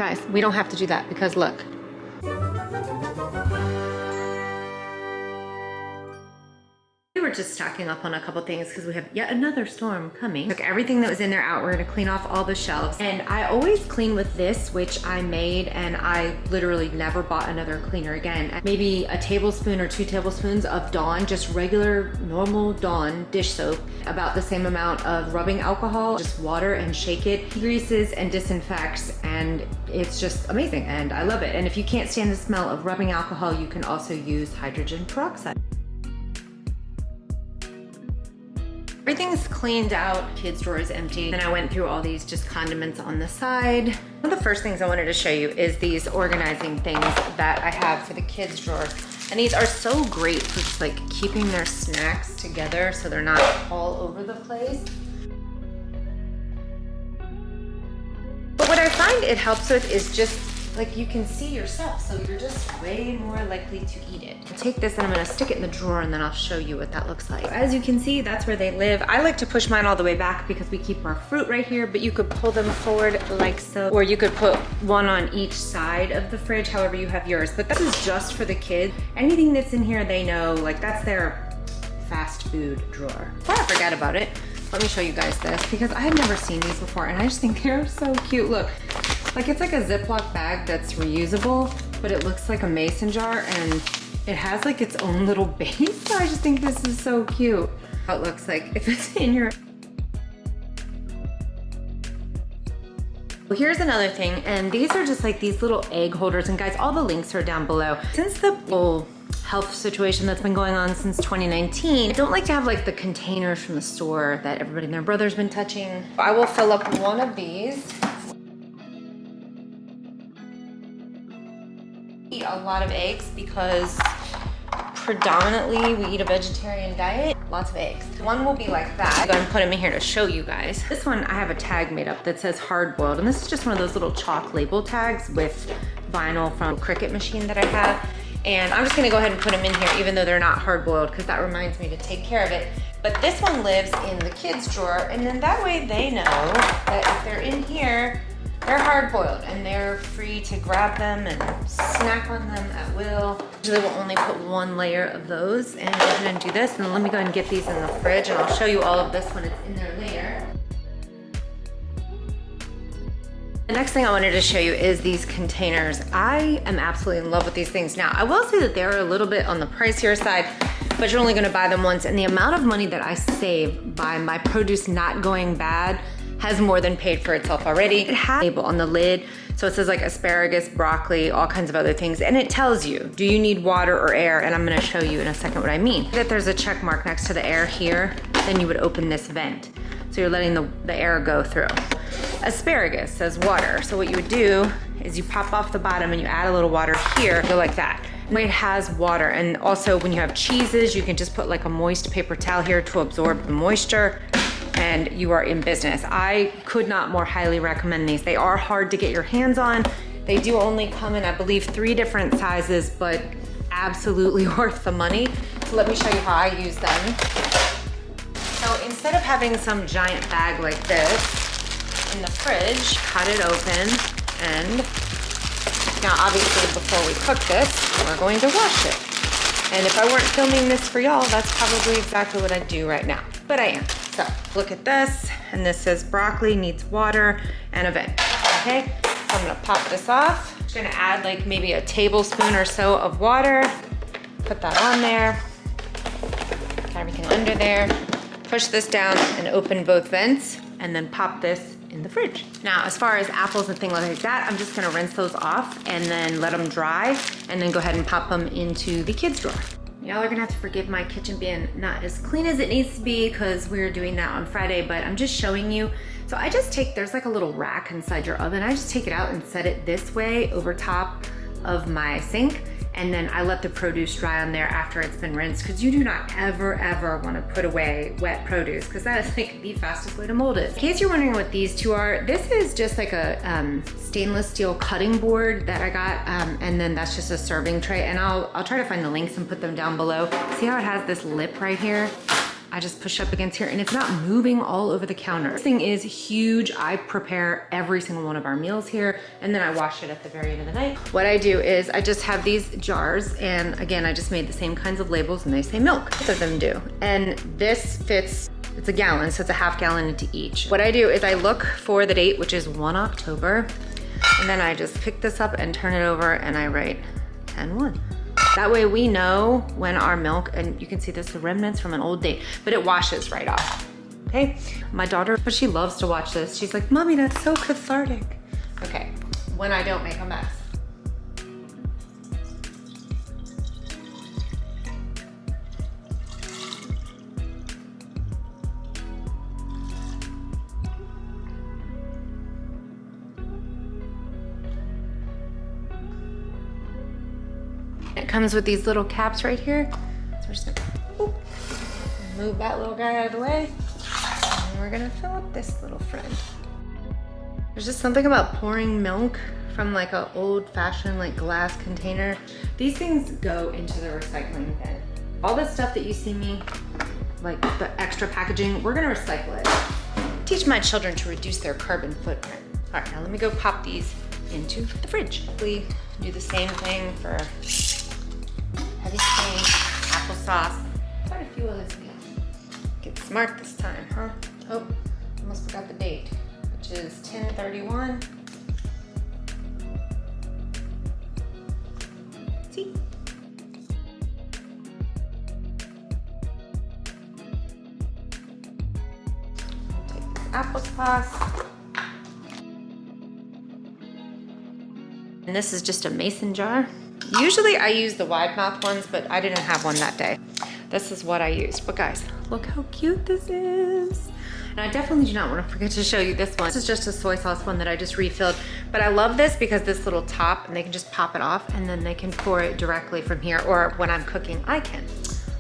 Guys, we don't have to do that because look. We were just stocking up on a couple things because we have yet another storm coming. Took everything that was in there out. We're gonna clean off all the shelves. And I always clean with this, which I made, and I literally never bought another cleaner again. Maybe a tablespoon or 2 tablespoons of Dawn, just regular, normal Dawn dish soap. About the same amount of rubbing alcohol, just water and shake it. Greases and disinfects, and it's just amazing, and I love it. And if you can't stand the smell of rubbing alcohol, you can also use hydrogen peroxide. Everything's cleaned out, kids' drawer is empty. And I went through all these just condiments on the side. One of the first things I wanted to show you is these organizing things that I have for the kids' drawer. And these are so great for just like keeping their snacks together so they're not all over the place. But what I find it helps with is just like you can see yourself, so you're just way more likely to eat it. I'll take this and I'm gonna stick it in the drawer and then I'll show you what that looks like. As you can see, that's where they live. I like to push mine all the way back because we keep our fruit right here, but you could pull them forward like so, or you could put one on each side of the fridge, however you have yours. But this is just for the kids. Anything that's in here, they know, like that's their fast food drawer. Before I forget about it, let me show you guys this because I had never seen these before and I just think they're so cute. Look. Like it's like a Ziploc bag that's reusable, but it looks like a mason jar and it has like its own little base. I just think this is so cute. How it looks like if it's in your... Well, here's another thing, and these are just like these little egg holders, and guys, all the links are down below. Since the whole health situation that's been going on since 2019, I don't like to have like the containers from the store that everybody and their brother's been touching. I will fill up one of these. Eat a lot of eggs because predominantly we eat a vegetarian diet. Lots of eggs. One will be like that. I'm going to put them in here to show you guys. This one I have a tag made up that says hard boiled, and this is just one of those little chalk label tags with vinyl from a Cricut machine that I have. And I'm just gonna go ahead and put them in here even though they're not hard boiled because that reminds me to take care of it. But this one lives in the kids drawer, and then that way they know that if they're in here, they're hard boiled and they're free to grab them and snack on them at will. Usually we'll only put one layer of those, and go ahead and do this. And let me go ahead and get these in the fridge, and I'll show you all of this when it's in there later. The next thing I wanted to show you is these containers. I am absolutely in love with these things. Now, I will say that they're a little bit on the pricier side, but you're only gonna buy them once, and the amount of money that I save by my produce not going bad has more than paid for itself already. It has a label on the lid, so it says like asparagus, broccoli, all kinds of other things, and it tells you, do you need water or air? And I'm gonna show you in a second what I mean. That there's a check mark next to the air here, then you would open this vent. So you're letting the air go through. Asparagus says water, so what you would do is you pop off the bottom and you add a little water here, go like that. It has water, and also when you have cheeses, you can just put like a moist paper towel here to absorb the moisture, and you are in business. I could not more highly recommend these. They are hard to get your hands on. They do only come in, I believe, 3 different sizes, but absolutely worth the money. So let me show you how I use them. So instead of having some giant bag like this in the fridge, cut it open, and now obviously before we cook this, we're going to wash it. And if I weren't filming this for y'all, that's probably exactly what I'd do right now, but I am. So look at this, and this says broccoli needs water and a vent, okay? So I'm gonna pop this off. I'm just gonna add like maybe a tablespoon or so of water, put that on there, get everything under there, push this down and open both vents, and then pop this in the fridge. Now, as far as apples and things like that, I'm just gonna rinse those off and then let them dry, and then go ahead and pop them into the kids' drawer. Y'all are gonna have to forgive my kitchen being not as clean as it needs to be because we're doing that on Friday, but I'm just showing you. So I just take, there's like a little rack inside your oven. I just take it out and set it this way over top of my sink, and then I let the produce dry on there after it's been rinsed, because you do not ever want to put away wet produce, because that is like the fastest way to mold it. In case you're wondering what these two are, this is just like a stainless steel cutting board that I got, and then that's just a serving tray, and I'll try to find the links and put them down below. See how it has this lip right here? I just push up against here and it's not moving all over the counter. This thing is huge. I prepare every single one of our meals here and then I wash it at the very end of the night. What I do is I just have these jars, and again, I just made the same kinds of labels and they say milk. Both of them do. And this fits, it's a gallon, so it's a half gallon into each. What I do is I look for the date, which is 1 October, and then I just pick this up and turn it over and I write 10/1. That way we know when our milk, and you can see this, the remnants from an old date, but it washes right off, okay? My daughter, but she loves to watch this. She's like, Mommy, that's so cathartic. Okay, when I don't make a mess. It comes with these little caps right here. So we're just gonna move that little guy out of the way. And we're gonna fill up this little friend. There's just something about pouring milk from like an old fashioned like glass container. These things go into the recycling bin. All this stuff that you see me, like the extra packaging, we're gonna recycle it. Teach my children to reduce their carbon footprint. All right, now let me go pop these into the fridge. We do the same thing for heavy cream, applesauce, quite a few other things. Get smart this time, huh? Oh, almost forgot the date, which is 10/31. See? Take this applesauce. And this is just a mason jar. Usually I use the wide mouth ones, but I didn't have one that day. This is what I used. But guys, look how cute this is. And I definitely do not want to forget to show you this one. This is just a soy sauce one that I just refilled. But I love this because this little top, and they can just pop it off and then they can pour it directly from here, or when I'm cooking, I can.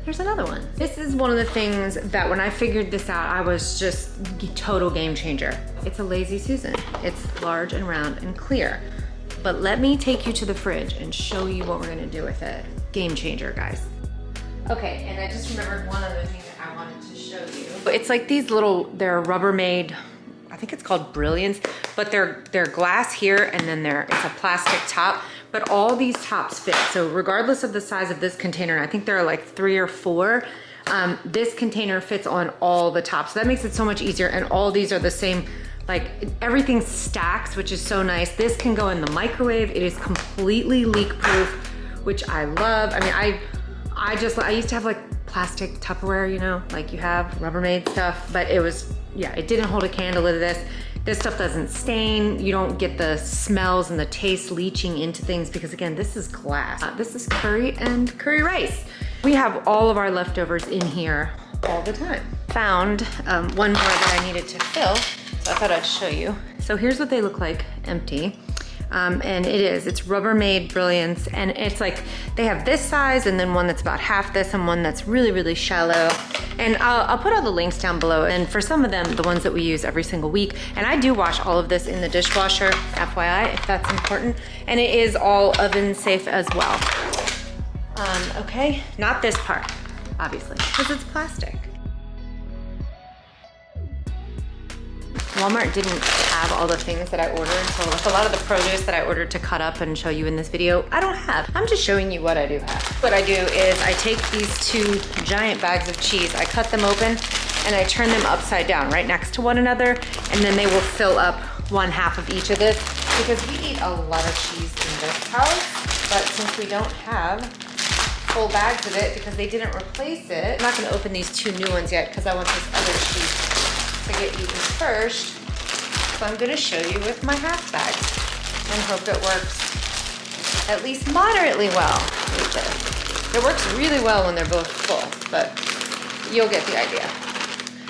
Here's another one. This is one of the things that when I figured this out, I was just a total game changer. It's a Lazy Susan. It's large and round and clear. But let me take you to the fridge and show you what we're gonna do with it. Game changer, guys. Okay, and I just remembered one other thing that I wanted to show you. It's like these little, they're Rubbermaid, I think it's called Brilliance, but they're glass here and then it's a plastic top, but all these tops fit. So regardless of the size of this container, I think there are like 3 or 4, this container fits on all the tops. So that makes it so much easier, and all these are the same. Like everything stacks, which is so nice. This can go in the microwave. It is completely leak proof, which I love. I mean, I used to have like plastic Tupperware, you know, like you have Rubbermaid stuff, but it was, yeah, it didn't hold a candle to this. This stuff doesn't stain. You don't get the smells and the taste leaching into things because again, this is glass. This is curry and curry rice. We have all of our leftovers in here all the time. Found one more that I needed to fill. So I thought I'd show you. So here's what they look like empty. And it's Rubbermaid Brilliance. And it's like, they have this size and then one that's about half this and one that's really, really shallow. And I'll put all the links down below. And for some of them, the ones that we use every single week. And I do wash all of this in the dishwasher, FYI, if that's important. And it is all oven safe as well. Okay, not this part, obviously, because it's plastic. Walmart didn't have all the things that I ordered, so like a lot of the produce that I ordered to cut up and show you in this video, I don't have. I'm just showing you what I do have. What I do is I take these 2 giant bags of cheese, I cut them open, and I turn them upside down right next to one another, and then they will fill up 1/2 of each of this, because we eat a lot of cheese in this house, but since we don't have full bags of it because they didn't replace it, I'm not gonna open these 2 new ones yet because I want this other cheese to get eaten first. So I'm gonna show you with my half bags and hope it works at least moderately well with this. It works really well when they're both full, but you'll get the idea.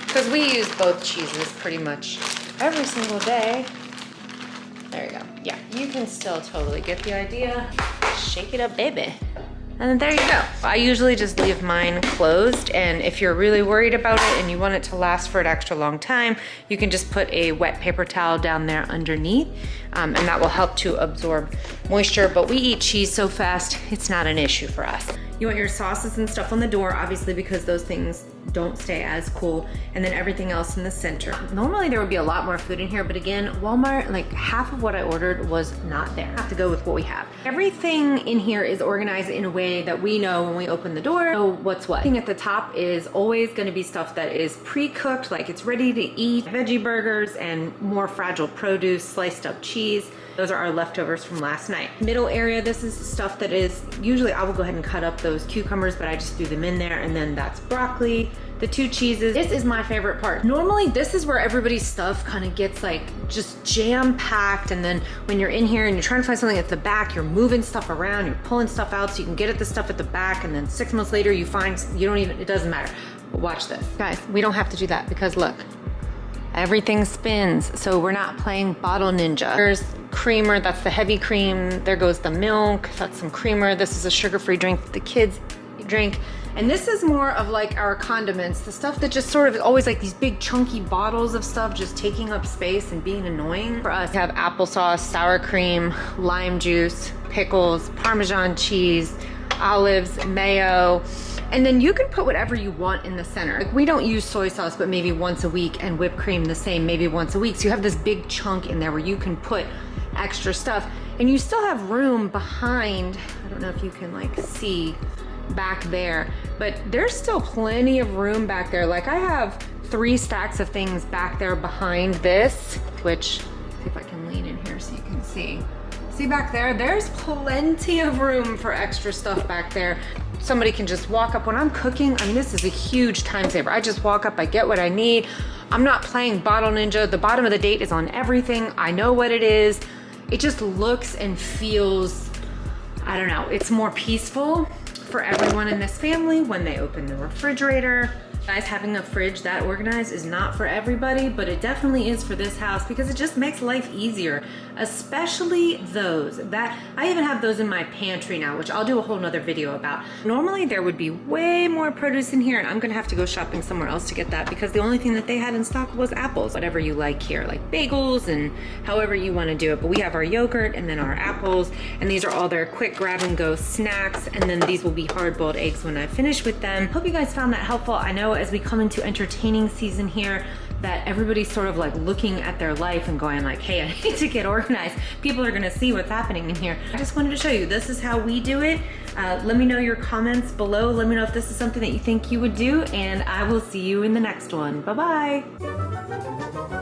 Because we use both cheeses pretty much every single day. There you go. Yeah, you can still totally get the idea. Shake it up, baby. And then there you go. I usually just leave mine closed, and if you're really worried about it and you want it to last for an extra long time, you can just put a wet paper towel down there underneath, and that will help to absorb moisture. But we eat cheese so fast, it's not an issue for us. You want your sauces and stuff on the door, obviously, because those things don't stay as cool, and then everything else in the center. Normally there would be a lot more food in here, but again, Walmart, like half of what I ordered was not there. I have to go with what we have. Everything in here is organized in a way that we know when we open the door, know what's what. Everything at the top is always gonna be stuff that is pre-cooked, like it's ready to eat. Veggie burgers and more fragile produce, sliced up cheese. Those are our leftovers from last night. Middle area, this is stuff that is, usually I will go ahead and cut up those cucumbers, but I just threw them in there, and then that's broccoli. The 2 cheeses. This is my favorite part. Normally, this is where everybody's stuff kind of gets like just jam-packed, and then when you're in here and you're trying to find something at the back, you're moving stuff around, you're pulling stuff out so you can get at the stuff at the back, and then 6 months later you find, you don't even, it doesn't matter. But watch this. Guys, we don't have to do that because look, everything spins, so we're not playing bottle ninja. There's creamer, that's the heavy cream. There goes the milk, that's some creamer. This is a sugar-free drink that the kids drink. And this is more of like our condiments, the stuff that just sort of always like these big chunky bottles of stuff just taking up space and being annoying. For us, we have applesauce, sour cream, lime juice, pickles, Parmesan cheese, olives, mayo. And then you can put whatever you want in the center. Like we don't use soy sauce, but maybe once a week, and whipped cream the same, maybe once a week. So you have this big chunk in there where you can put extra stuff, and you still have room behind. I don't know if you can like see back there, but there's still plenty of room back there. Like I have 3 stacks of things back there behind this, which, see if I can lean in here so you can see. See back there, there's plenty of room for extra stuff back there. Somebody can just walk up when I'm cooking. I mean, this is a huge time saver. I just walk up, I get what I need. I'm not playing bottle ninja. The bottom of the date is on everything. I know what it is. It just looks and feels, I don't know, it's more peaceful for everyone in this family when they open the refrigerator. Guys, having a fridge that organized is not for everybody, but it definitely is for this house because it just makes life easier, especially those. That I even have those in my pantry now, which I'll do a whole nother video about. Normally there would be way more produce in here, and I'm gonna have to go shopping somewhere else to get that because the only thing that they had in stock was apples. Whatever you like here, like bagels and however you wanna do it. But we have our yogurt and then our apples, and these are all their quick grab and go snacks, and then these will be hard-boiled eggs when I finish with them. Hope you guys found that helpful. I know as we come into entertaining season here that everybody's sort of like looking at their life and going like, hey, I need to get organized. People are gonna see what's happening in here. I just wanted to show you, this is how we do it. Let me know your comments below. Let me know if this is something that you think you would do, and I will see you in the next one. Bye-bye.